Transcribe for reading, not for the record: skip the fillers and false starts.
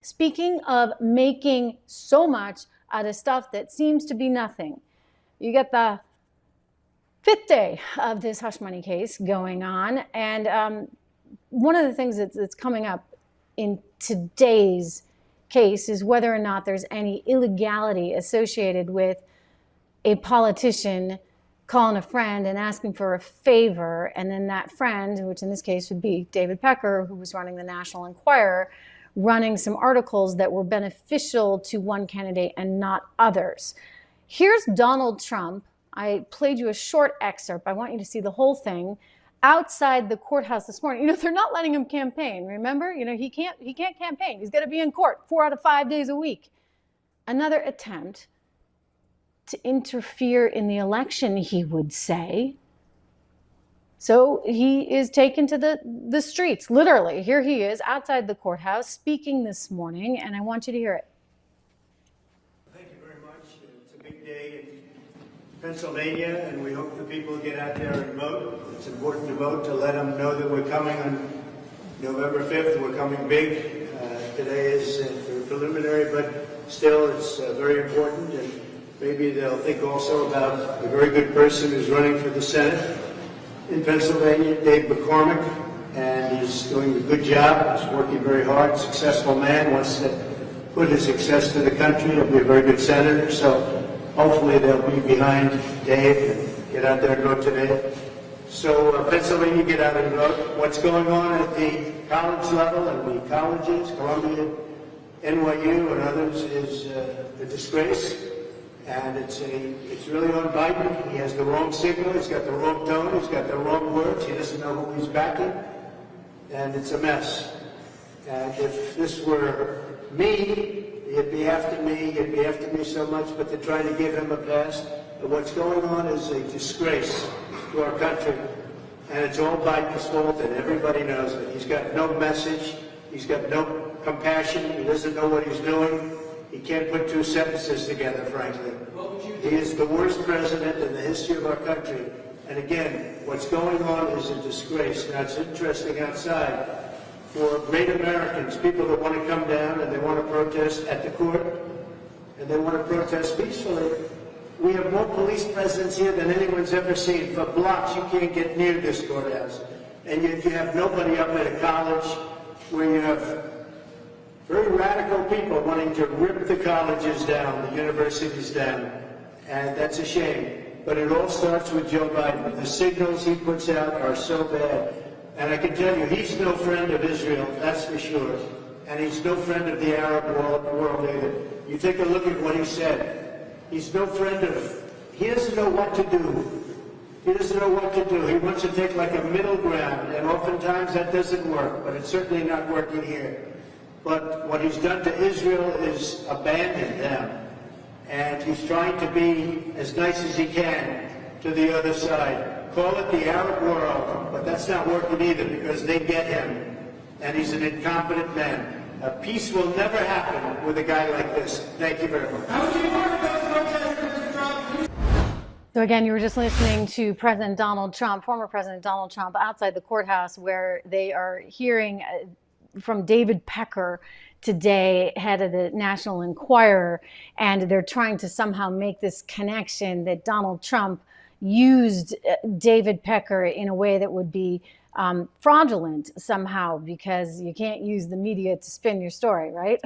Speaking of making so much out of stuff that seems to be nothing, you get the fifth day of this hush money case going on. And one of the things that's coming up in today's case is whether or not there's any illegality associated with a politician calling a friend and asking for a favor, and then that friend, which in this case would be David Pecker, who was running the National Enquirer, running some articles that were beneficial to one candidate and not others. Here's Donald Trump. I played you a short excerpt. I want you to see the whole thing outside the courthouse this morning. They're not letting him campaign. Remember, he can't campaign. He's got to be in court 4 out of 5 days a week. Another attempt to interfere in the election, he would say. So he is taken to the streets, literally. Here he is outside the courthouse speaking this morning, and I want you to hear it. Thank you very much. It's a big day in Pennsylvania, and we hope the people get out there and vote. It's important to vote, to let them know that we're coming on November 5th. We're coming big. Today is preliminary, but still it's very important, and maybe they'll think also about a very good person who's running for the Senate in Pennsylvania, Dave McCormick, and he's doing a good job. He's working very hard, successful man, wants to put his success to the country. He'll be a very good senator, so hopefully they'll be behind Dave and get out there and vote today. So Pennsylvania, get out and vote. What's going on at the college level and the colleges, Columbia, NYU, and others, is a disgrace. And it's really on Biden. He has the wrong signal. He's got the wrong tone. He's got the wrong words. He doesn't know who he's backing. And it's a mess. And if this were me, he'd be after me. He'd be after me so much. But they're trying to give him a pass. And what's going on is a disgrace to our country. And it's all Biden's fault, and everybody knows it. He's got no message. He's got no compassion. He doesn't know what he's doing. He can't put 2 sentences together, frankly. He is the worst president in the history of our country. And again, what's going on is a disgrace. Now, it's interesting outside for great Americans, people that want to come down and they want to protest at the court, and they want to protest peacefully. We have more police presence here than anyone's ever seen. For blocks, you can't get near this courthouse. And yet you have nobody up at a college where you have very radical people wanting to rip the colleges down, the universities down, and that's a shame. But it all starts with Joe Biden. The signals he puts out are so bad. And I can tell you, he's no friend of Israel, that's for sure. And he's no friend of the Arab world either. You take a look at what he said. He's no friend of, he doesn't know what to do. He doesn't know what to do. He wants to take like a middle ground, and oftentimes that doesn't work, but it's certainly not working here. But what he's done to Israel is abandon them. And he's trying to be as nice as he can to the other side. Call it the Arab world, but that's not working either because they get him. And he's an incompetent man. A peace will never happen with a guy like this. Thank you very much. So again, you were just listening to President Donald Trump, former President Donald Trump, outside the courthouse where they are hearing from David Pecker today, head of the National Enquirer, and they're trying to somehow make this connection that Donald Trump used David Pecker in a way that would be fraudulent somehow, because you can't use the media to spin your story, right?